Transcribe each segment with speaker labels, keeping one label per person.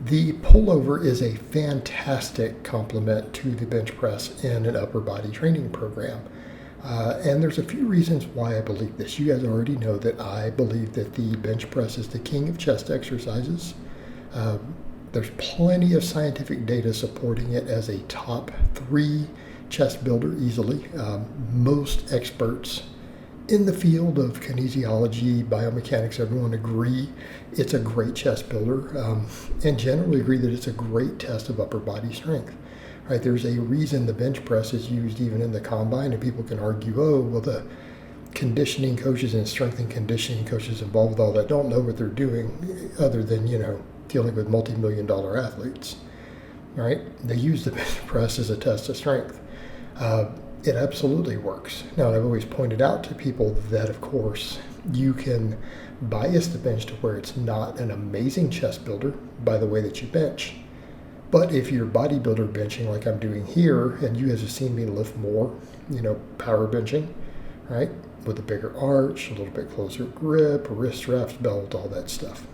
Speaker 1: The pullover is a fantastic complement to the bench press in an upper body training program. And there's a few reasons why I believe this. You guys already know that I believe that the bench press is the king of chest exercises. There's plenty of scientific data supporting it as a top 3 chest builder easily. Most experts in the field of kinesiology, biomechanics, everyone agree it's a great chest builder, and generally agree that it's a great test of upper body strength. Right? There's a reason the bench press is used even in the combine, and people can argue, oh, well, the conditioning coaches and strength and conditioning coaches involved with all that don't know what they're doing other than, dealing with multi-million-dollar athletes. Right? They use the bench press as a test of strength. It absolutely works. Now, I've always pointed out to people that, of course, you can bias the bench to where it's not an amazing chest builder by the way that you bench. But if you're bodybuilder benching like I'm doing here, and you guys have seen me lift more, power benching, right? With a bigger arch, a little bit closer grip, wrist straps, belt, all that stuff.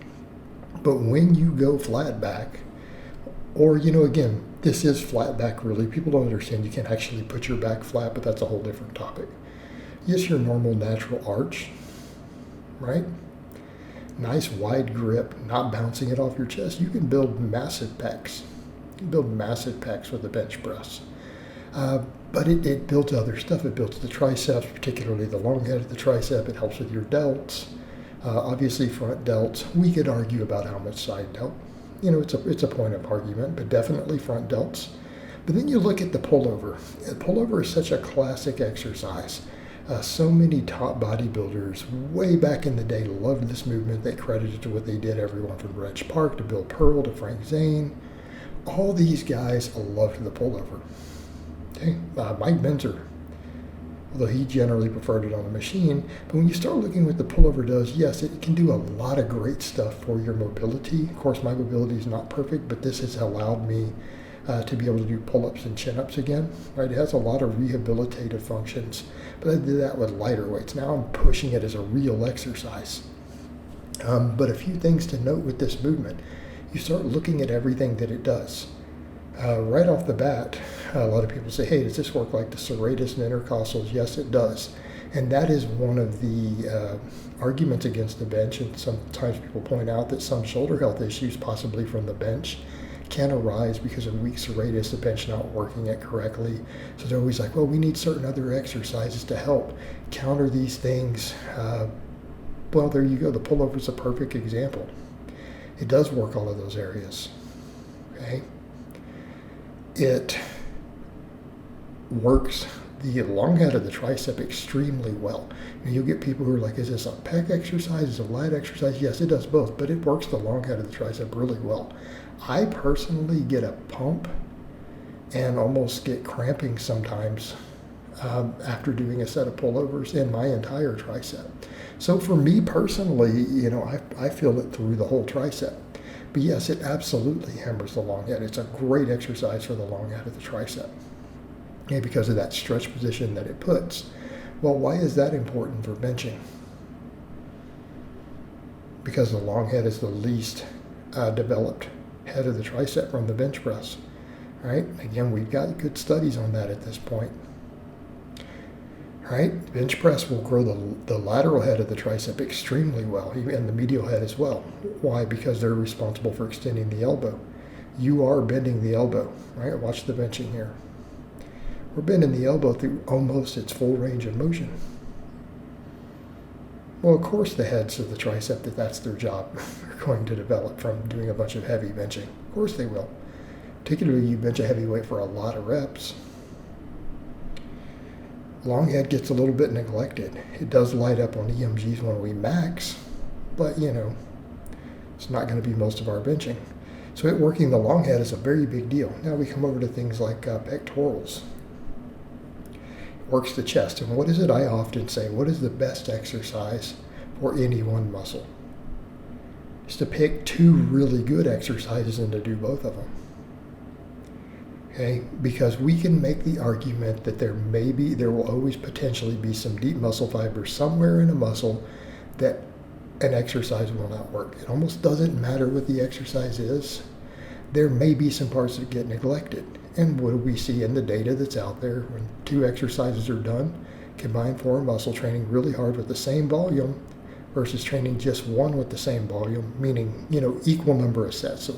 Speaker 1: But when you go flat back, or, again, this is flat back really. People don't understand you can actually put your back flat, but that's a whole different topic. Yes, your normal natural arch, right? Nice wide grip, not bouncing it off your chest. You can build massive pecs. You can build massive pecs with a bench press. But it builds other stuff. It builds the triceps, particularly the long head of the tricep. It helps with your delts. Obviously front delts. We could argue about how much side delt. It's a point of argument, but definitely front delts. But then you look at the pullover. The pullover is such a classic exercise. So many top bodybuilders way back in the day loved this movement. They credited to what they did, everyone from Reg Park to Bill Pearl to Frank Zane. All these guys loved the pullover. Okay? Mike Benzer, although he generally preferred it on a machine. But when you start looking what the pullover does, yes, it can do a lot of great stuff for your mobility. Of course, my mobility is not perfect, but this has allowed me to be able to do pull-ups and chin-ups again. Right? It has a lot of rehabilitative functions, but I did that with lighter weights. Now I'm pushing it as a real exercise. But a few things to note with this movement. You start looking at everything that it does. Right off the bat, a lot of people say, hey, does this work like the serratus and intercostals? Yes, it does. And that is one of the arguments against the bench. And sometimes people point out that some shoulder health issues, possibly from the bench, can arise because of weak serratus, the bench not working it correctly. So they're always like, well, we need certain other exercises to help counter these things. Well, there you go. The pullover is a perfect example. It does work all of those areas. Okay. It works the long head of the tricep extremely well. And you'll get people who are like, is this a pec exercise? Is it a lat exercise? Yes, it does both, but it works the long head of the tricep really well. I personally get a pump and almost get cramping sometimes after doing a set of pullovers in my entire tricep. So for me personally, I feel it through the whole tricep. But yes, it absolutely hammers the long head. It's a great exercise for the long head of the tricep, okay, because of that stretch position that it puts. Well, why is that important for benching? Because the long head is the least developed head of the tricep from the bench press, right? Again, we've got good studies on that at this point. Right? Bench press will grow the lateral head of the tricep extremely well, and the medial head as well. Why? Because they're responsible for extending the elbow. You are bending the elbow, right? Watch the benching here. We're bending the elbow through almost its full range of motion. Well, of course the heads of the tricep, that's their job, are going to develop from doing a bunch of heavy benching. Of course they will. Particularly you bench a heavy weight for a lot of reps. Long head gets a little bit neglected. It does light up on EMGs when we max, but it's not going to be most of our benching. So working the long head is a very big deal. Now we come over to things like pectorals. It works the chest. And what is it I often say? What is the best exercise for any one muscle? It's to pick 2 really good exercises and to do both of them. Okay, because we can make the argument that there will always potentially be some deep muscle fibers somewhere in a muscle that an exercise will not work. It almost doesn't matter what the exercise is. there may be some parts that get neglected. And what do we see in the data that's out there when 2 exercises are done? Combined foreign muscle training really hard with the same volume versus training just one with the same volume, meaning, equal number of sets. So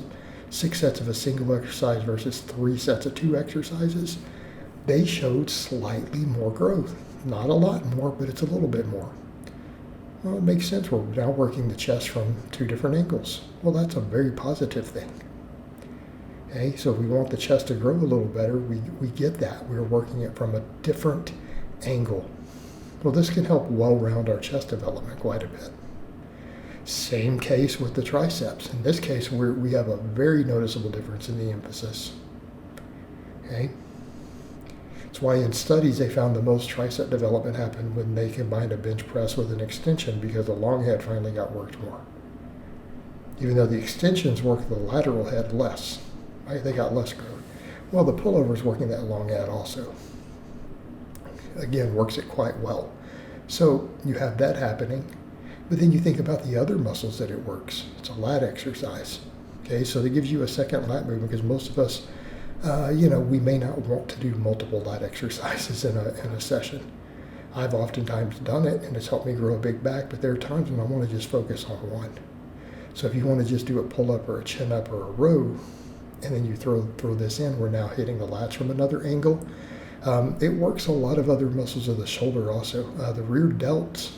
Speaker 1: 6 sets of a single exercise versus 3 sets of 2 exercises. They showed slightly more growth. Not a lot more, but it's a little bit more. Well, it makes sense. We're now working the chest from 2 different angles. Well, that's a very positive thing. Okay, so if we want the chest to grow a little better, we get that. We're working it from a different angle. Well, this can help well round our chest development quite a bit. Same case with the triceps. In this case, we have a very noticeable difference in the emphasis. Okay? That's why in studies they found the most tricep development happened when they combined a bench press with an extension, because the long head finally got worked more. Even though the extensions work the lateral head less. Right? They got less growth. Well, the pullover is working that long head also. Again, works it quite well. So you have that happening, but then you think about the other muscles that it works. It's a lat exercise. Okay, so that gives you a second lat movement, because most of us, we may not want to do multiple lat exercises in a session. I've oftentimes done it, and it's helped me grow a big back, but there are times when I want to just focus on one. So if you want to just do a pull-up or a chin-up or a row, and then you throw this in, we're now hitting the lats from another angle. It works a lot of other muscles of the shoulder also, the rear delts.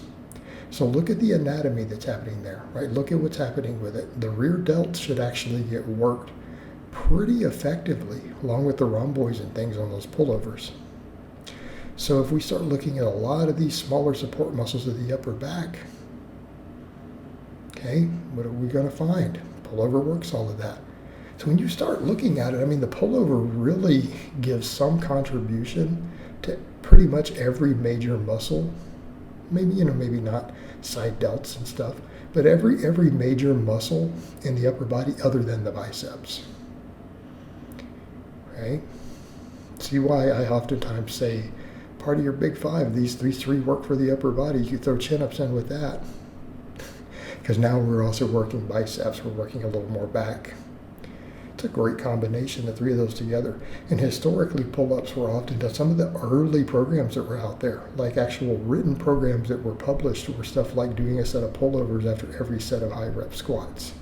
Speaker 1: So look at the anatomy that's happening there, right? Look at what's happening with it. The rear delts should actually get worked pretty effectively, along with the rhomboids and things on those pullovers. So if we start looking at a lot of these smaller support muscles of the upper back, okay, what are we going to find? Pullover works all of that. So when you start looking at it, the pullover really gives some contribution to pretty much every major muscle. Maybe not side delts and stuff, but every major muscle in the upper body other than the biceps. Okay? See why I oftentimes say part of your big 5, these 3 work for the upper body. You throw chin-ups in with that. Because now we're also working biceps, we're working a little more back. It's a great combination, the 3 of those together. And historically, pull-ups were often done. Some of the early programs that were out there, like actual written programs that were published, were stuff like doing a set of pullovers after every set of high-rep squats.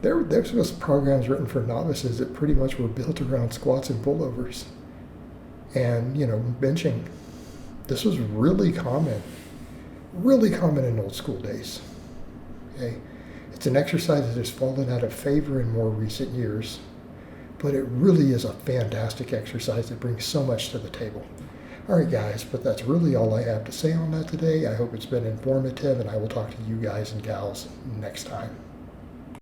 Speaker 1: There was programs written for novices that pretty much were built around squats and pullovers. And, benching. This was really common in old school days. Okay? It's an exercise that has fallen out of favor in more recent years, but it really is a fantastic exercise that brings so much to the table. All right, guys, but that's really all I have to say on that today. I hope it's been informative, and I will talk to you guys and gals next time.